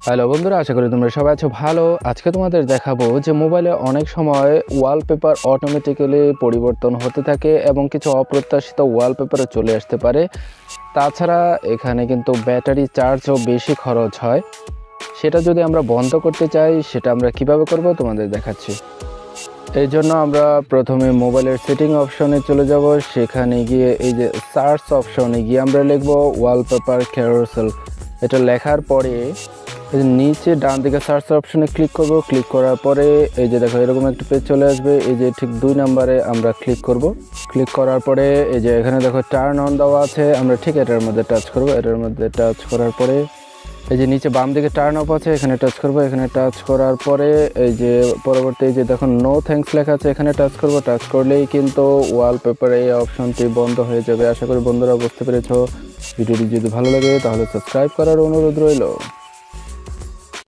Hello বন্ধুরা, আশা করি তোমরা সবাই আছো ভালো। আজকে তোমাদের দেখাবো যে মোবাইলে অনেক সময় ওয়ালপেপার অটোমেটিক্যালি পরিবর্তন হতে থাকে এবং কিছু অপ্রত্যাশিত ওয়ালপেপারও চলে আসতে পারে। তাছাড়া এখানে কিন্তু ব্যাটারি চার্জও বেশি খরচ হয়। সেটা যদি আমরা বন্ধ করতে চাই, সেটা আমরা কিভাবে করব তোমাদের দেখাচ্ছি। এই জন্য আমরা প্রথমে মোবাইলের সেটিং অপশনে চলে যাব। সেখানে গিয়ে এই যে সার্চ অপশনে গিয়ে আমরা লিখব ওয়ালপেপার ক্যারোসেল। এটা লেখার পরে এই যে নিচে ডান দিকে সার্চ অপশনে ক্লিক করব। ক্লিক করার পরে এই যে দেখো এরকম একটা পেজ চলে আসবে। এই যে ঠিক 2 নম্বরে আমরা ক্লিক করব। ক্লিক করার পরে এই যে এখানে দেখো টার্ন অন দেওয়া আছে, আমরা ঠিক এটার মধ্যে টাচ করব। এটার মধ্যে টাচ করার পরে এই যে নিচে বাম দিকে টার্ন অফ আছে, এখানে টাচ করব। এখানে টাচ করার পরে এই যে পরবর্তী এই যে দেখুন নো থ্যাঙ্কস লেখা আছে, এখানে টাচ করব। টাচ করলেই কিন্তু ওয়ালপেপার এই অপশনটি বন্ধ হয়ে যাবে। আশা করি বন্ধুরা বুঝতে পেরেছো। ভিডিওটি যদি ভালো লাগে তাহলে সাবস্ক্রাইব করার অনুরোধ রইল।